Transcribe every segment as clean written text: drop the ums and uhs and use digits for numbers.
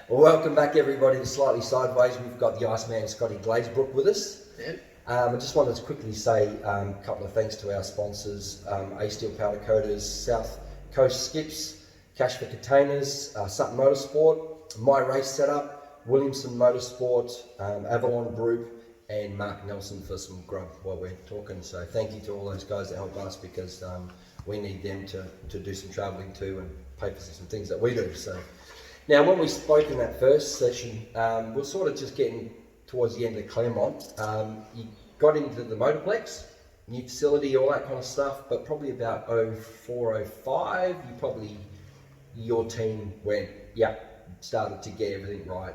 Well, welcome back everybody to Slightly Sideways. We've got the Iceman Scotty Glazebrook with us. Yeah. I just wanted to quickly say a couple of thanks to our sponsors, A Steel Powder Coaters, South Coast Skips, Cash for Containers, Sutton Motorsport, My Race Setup, Williamson Motorsport, Avalon Group, and Mark Nelson for some grub while we're talking. So thank you to all those guys that help us, because we need them to do some travelling too and pay for some things that we do. So now, when we spoke in that first session, we're sort of just getting towards the end of Claremont. You got into the Motorplex, new facility, all that kind of stuff, but probably about 04, 05, your team went, started to get everything right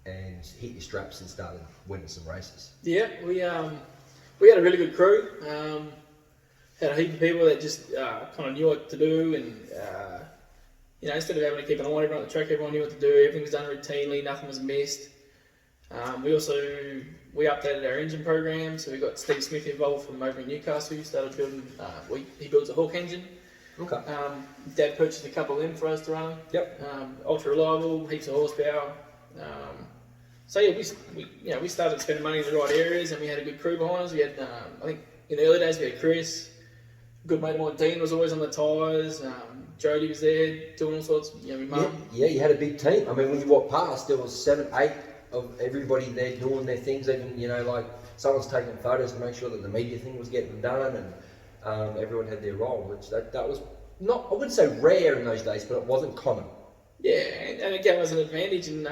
and hit your straps and started winning some races. Yeah, we had a really good crew. Had a heap of people that just kind of knew what to do, and instead of having to keep an eye on everyone on the track, everyone knew what to do. Everything was done routinely, nothing was missed. We updated our engine program, so we got Steve Smith involved from over in Newcastle. He started building. He builds a Hawk engine. Okay. Dad purchased a couple of them for us to run. Yep. Ultra reliable, heaps of horsepower. We started spending money in the right areas, and we had a good crew behind us. We had, I think, in the early days we had Chris, a good mate of mine. Dean was always on the tyres. Jody was there doing all sorts. My mum. Yeah, you had a big team. I mean, when you walked past, there was 7, 8 of everybody there doing their things. Even like someone's taking photos to make sure that the media thing was getting done, and everyone had their role. Which that was not, I wouldn't say rare in those days, but it wasn't common. Yeah, and it gave us an advantage, and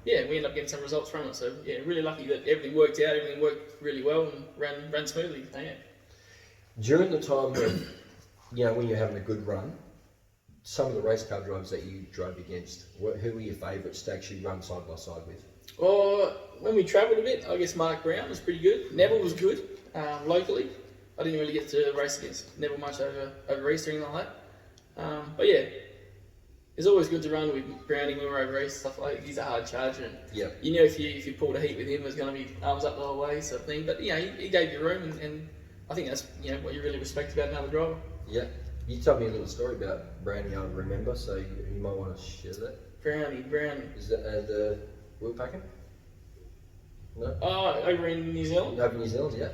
we ended up getting some results from it. So really lucky that everything worked out. Everything worked really well and ran smoothly. So, yeah. During the time when when you're having a good run, some of the race car drivers that you drove against, who were your favourites to actually run side by side with? When we travelled a bit, I guess Mark Brown was pretty good. Neville was good locally. I didn't really get to race against Neville much over East or anything like that. But yeah, it's always good to run with Brownie when we're over East, stuff like that. He's a hard charger, and you knew if you pulled a heat with him, it was going to be arms up the whole way, sort of thing. But he gave you room, and I think that's what you really respect about another driver. Yeah. You told me a little story about Brownie, I remember, so you might want to share that. Brownie. Is that the wheel packing? No? Over in New Zealand? Over in New Zealand, yeah.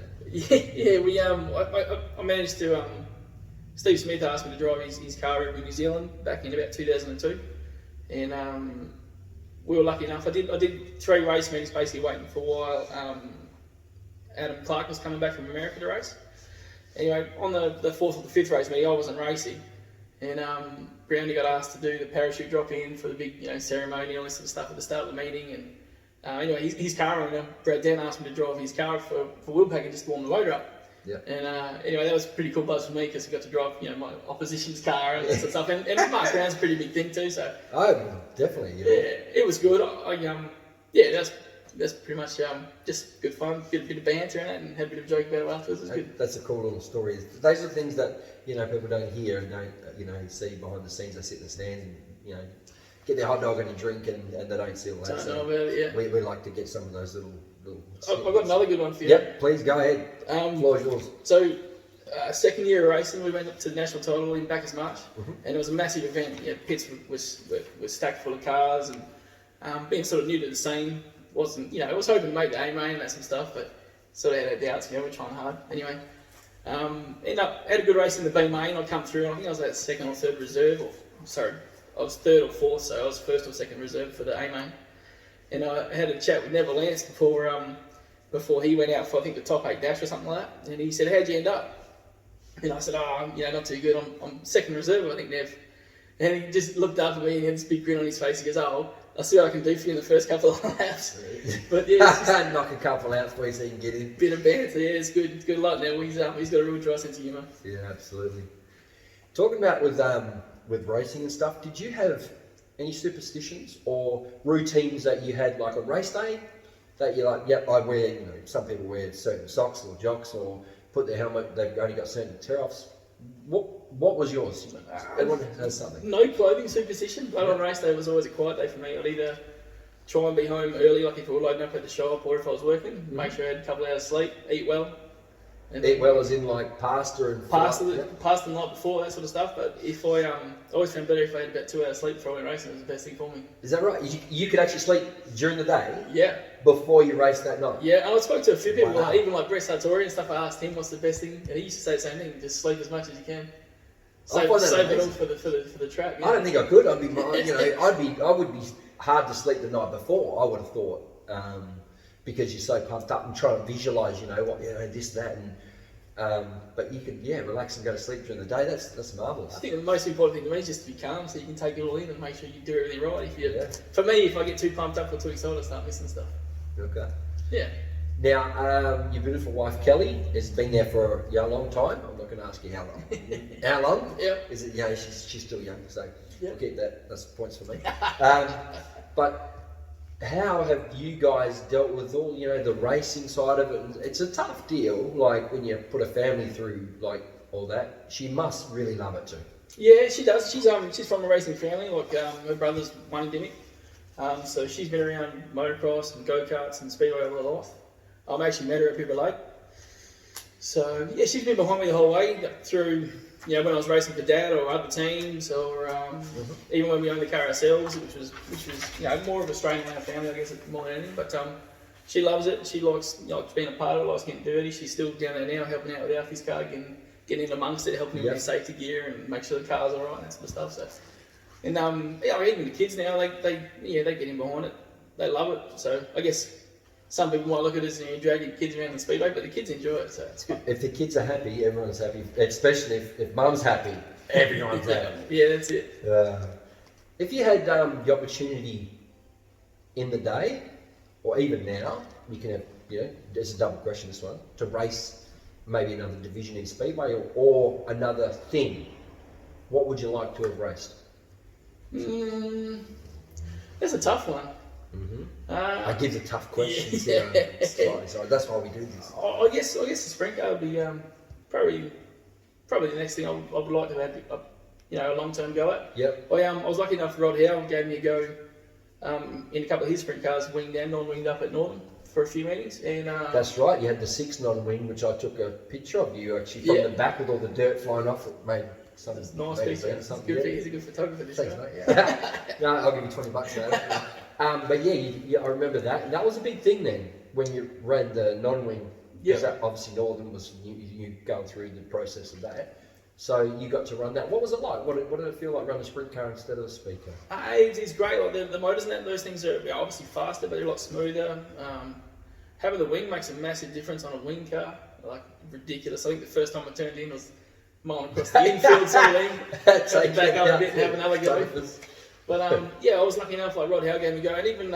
We I managed to, Steve Smith asked me to drive his car over in New Zealand back in about 2002, and we were lucky enough. I did 3 race meetings basically waiting for a while. Adam Clark was coming back from America to race. Anyway, on the 4th or the 5th race meeting, I wasn't racing, and Brownie got asked to do the parachute drop-in for the big, ceremony and all this sort of stuff at the start of the meeting. And anyway, his car owner, Brad Dan, asked me to drive his car for wheel packing just to warm the motor up. Yeah. And anyway, that was a pretty cool buzz for me, because I got to drive, my opposition's car and that sort of stuff. And Mark Brown's a pretty big thing too, so. Oh, definitely. Yeah, it was good. That's pretty much just good fun, bit of banter in it, and had a bit of a joke about it afterwards. It was good. That's a cool little story. Those are the things that people don't hear and don't see behind the scenes. They sit in the stands and get their hot dog and a drink, and they don't see all that. Don't know about it, yeah. We like to get some of those little. I've got another good one for you. Yep, please go ahead. Floor's yours. So, second year of racing, we went up to the national title in Bacchus March, and it was a massive event. Pits was stacked full of cars, and being sort of new to the scene. I was hoping to make the A-main and that sort of stuff, but sort of had our doubts. We're trying hard. Anyway, ended up, had a good race in the B-main. I come through, and I think I was at 2nd or 3rd reserve, I was 3rd or 4th, so I was 1st or 2nd reserve for the A-main. And I had a chat with Neville Lance before he went out for, I think, the top 8 dash or something like that. And he said, "How'd you end up?" And I said, not too good. I'm 2nd reserve, I think, Nev. And he just looked up at me and had this big grin on his face. He goes, I'll see what I can do for you in the first couple of laps. But yeah, knock a couple out for you so you can get in. Bit of banter, yeah, it's good. It's good luck now. He's got a real dry sense of humour. Yeah, absolutely. Talking about with racing and stuff, did you have any superstitions or routines that you had, like on race day, that you're like, I wear, some people wear certain socks or jocks or put their helmet, they've only got certain tear-offs. What was yours? Everyone has something. No clothing superstition, but on race day was always a quiet day for me. I'd either try and be home early, like if we were loading up at the shop, or if I was working, make sure I had a couple of hours sleep, eat well, And Eat well as in like pasta and pasta yeah. the night before, that sort of stuff. But if I always found better if I had about 2 hours sleep before I went racing. It was the best thing for me. Is that right? You could actually sleep during the day Yeah. before you race that night? Yeah, and I spoke to a few people, Wow. like, even like Brett Sartori and stuff. I asked him what's the best thing, and he used to say the same thing: just sleep as much as you can. Save it all for the track. Yeah. I don't think I could. I'd be, I would be hard to sleep the night before. I would have thought, because you're so pumped up and trying to visualise, this, that, and but you can, relax and go to sleep during the day. That's marvellous. I think the most important thing to me is just to be calm, so you can take it all in and make sure you do everything right. For me, if I get too pumped up or too excited, I start missing stuff. Okay. Yeah. Now, your beautiful wife Kelly has been there for a long time. I'm not going to ask you how long. How long? Yeah. Is it? She's still young, so yeah. I'll keep that. That's points for me. But how have you guys dealt with all the racing side of it? It's a tough deal. Like when you put a family through like all that, she must really love it too. Yeah, she does. She's from a racing family. Like her brother's won Dimmick. So she's been around motocross and go-karts and speedway all her life. I've actually met her at Pibra Lake. So yeah, she's been behind me the whole way through, when I was racing for Dad or other teams, or even when we owned the car ourselves, which was more of a strain in our family, I guess, more than anything. But she loves it. She likes being a part of it. Likes getting dirty. She's still down there now, helping out with Alfie's car, getting in amongst it, helping with his safety gear and make sure the car's all right and that sort of stuff. So. And even the kids now, they get in behind it. They love it. So I guess some people might look at it as drag your kids around the speedway, but the kids enjoy it, so it's good. If the kids are happy, everyone's happy. Especially if mum's happy, everyone's happy. Yeah, that's it. If you had the opportunity in the day, or even now, you can have, there's a double question this one, to race maybe another division in speedway or another thing, what would you like to have raced? That's a tough one. Mm-hmm. I give the tough questions. So that's why we do this. I guess the sprint car would be probably the next thing I would like to have a long-term go at. Yep. I was lucky enough. Rod Howe gave me a go in a couple of his sprint cars, winged and non-winged up at Northern for a few meetings. And that's right. You had the 6 non-wing, which I took a picture of you actually from the back with all the dirt flying off. It made some nice picture. He's a good photographer. This Thanks, guy. mate. Yeah. No, I'll give you $20 for that. But I remember that. And that was a big thing then when you ran the non-wing. Because obviously Northern was you going through the process of that. So you got to run that. What was it like? What did it feel like running a sprint car instead of a speed car? It's great. Like the motors and those things are obviously faster, but they're a lot smoother. Having the wing makes a massive difference on a wing car. Like ridiculous. I think the first time I turned in was mowing across the infield sort of thing. Take back up a bit and have another go. But I was lucky enough. Like Rod Howe gave me a go, and even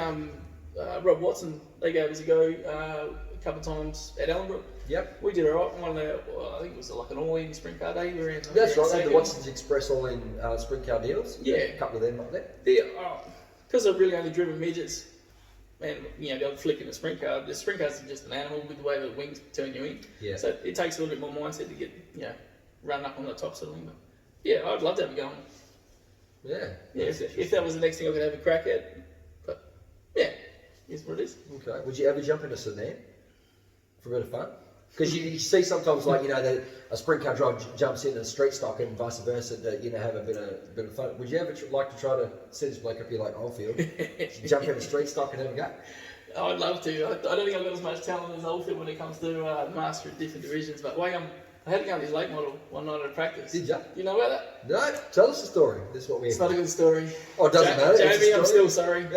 Rob Watson, they gave us a go a couple of times at Ellenbrook. Yep. We did alright. I think it was like an all-in sprint car day. We were in. That's right. The Watson's Express all-in sprint car deals. Yeah. A couple of them up there. Because I've really only driven midgets, and the other flick in a sprint car. The sprint cars are just an animal with the way the wings turn you in. Yeah. So it takes a little bit more mindset to get run up on the top sort of thing. But yeah, I'd love to have it going. Yeah. Yeah. If that was the next thing I could have a crack at, but yeah, here's what it is. Okay. Would you ever jump in a sedan for a bit of fun? Because you see sometimes like that a sprint car driver jumps in a street stock and vice versa to have a bit of fun. Would you ever like to try to see this bloke up here like Oldfield, jump in a street stock and have a go? I'd love to. I don't think I've got as much talent as Oldfield when it comes to master of different divisions. But I had to go on his late model one night at a practice. Did you? You know about that? No. Tell us the story. This is what we. It's not a good story. Oh, it doesn't matter. Jamie, I'm still sorry.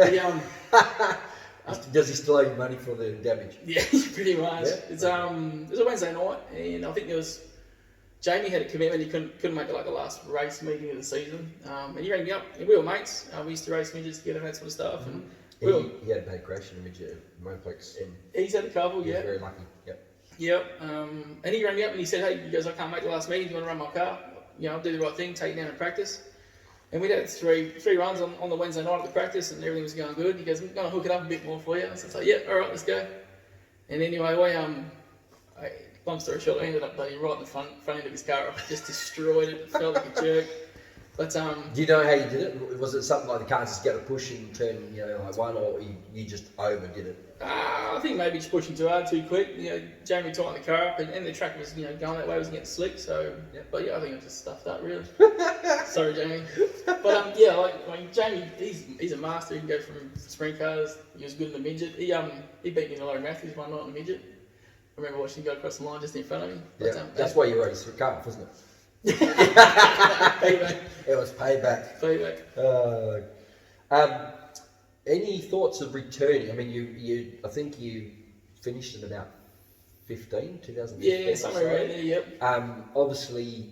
Does he still owe you money for the damage? Yeah, pretty much. Yeah. It was a Wednesday night, and I think Jamie had a commitment. He couldn't make it like the last race meeting of the season, and he rang me up. And we were mates. We used to race midgets together and that sort of stuff. Mm-hmm. And he had a bad crash in a midget Moplex. He's had a couple. He was very lucky. Yep. And he rang me up and he said, "Hey," he goes, "I can't make the last meeting. Do you want to run my car? I'll do the right thing. Take it down and practice." And we had three runs on the Wednesday night at the practice, and everything was going good. He goes, "I'm going to hook it up a bit more for you." So I said, "Yeah, all right, let's go." And anyway, long story short, I ended up bloody right in the front end of his car. I just destroyed it. It felt like a jerk. But Do you know how you did it? Was it something like the car just get a push and turn, like one, or you just overdid it? I think maybe just pushing too hard, too quick. Jamie tightened the car up, and the track was, going that way, wasn't getting slick. So, but I think I just stuffed up really. Sorry, Jamie. But like Jamie, he's a master. He can go from sprint cars. He was good in the midget. He beat me in the Low Matthews one night in the midget. I remember watching him go across the line just in front of me. But, that's why you raced for car, wasn't it? Payback. It was payback. Any thoughts of returning? I mean, I think you finished in about 2015. Yeah, somewhere around there. Yep. Obviously,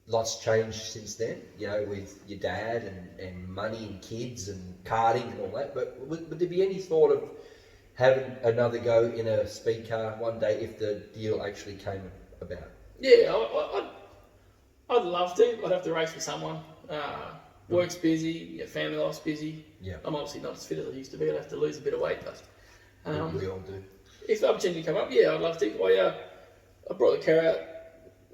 lots changed since then. With your dad and money and kids and karting and all that. But would there be any thought of having another go in a speed car one day if the deal actually came about? Yeah, I'd love to. I'd have to race with someone. Work's busy, family life's busy. Yeah. I'm obviously not as fit as I used to be. I'd have to lose a bit of weight, but We all do. if the opportunity come up, I'd love to. I brought the car out,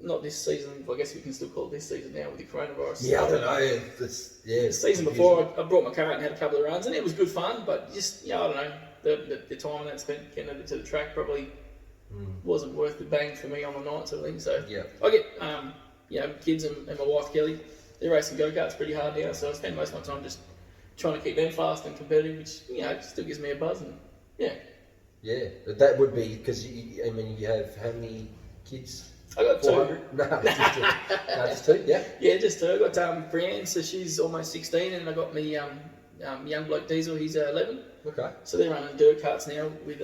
not this season. I guess we can still call it this season now with the coronavirus. Yeah, I don't know. The season before, I brought my car out and had a couple of runs, and it was good fun. But just I don't know, the time that I spent getting it to the track probably wasn't worth the bang for me on the night sort of thing. So I get kids and my wife Kelly. They're racing go-karts pretty hard now, so I spend most of my time just trying to keep them fast and competitive, which still gives me a buzz. And yeah, that would be because you have how many kids? I got 2. No, just 2. No, just 2. Yeah. Yeah, just 2. I got Brienne, so she's almost 16, and I got me young bloke Diesel. He's 11. Okay. So they're running dirt karts now with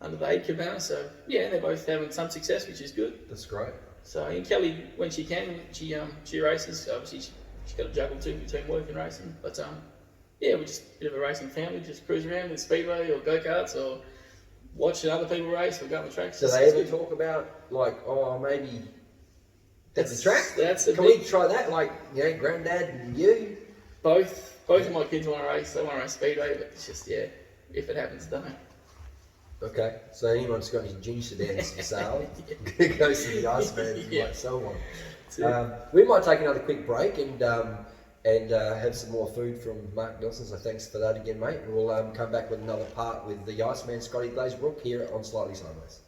under the AIDCA banner. So and they're both having some success, which is good. That's great. So and Kelly, when she can, she races. Obviously, she's got to juggle too between work and racing. But we're just a bit of a racing family. Just cruise around with Speedway or go karts or watching other people race or go on the tracks. So they ever talk about maybe that's the track? Can we try that? Granddad and you. Both of my kids want to race. They want to race Speedway, but it's just if it happens, don't know. Okay, so anyone's got any junior sedans for sale, go to the Iceman if you might sell one. We might take another quick break and have some more food from Mark Nelson, so thanks for that again, mate. We'll come back with another part with the Iceman, Scotty Glazebrook, here on Slightly Sideways.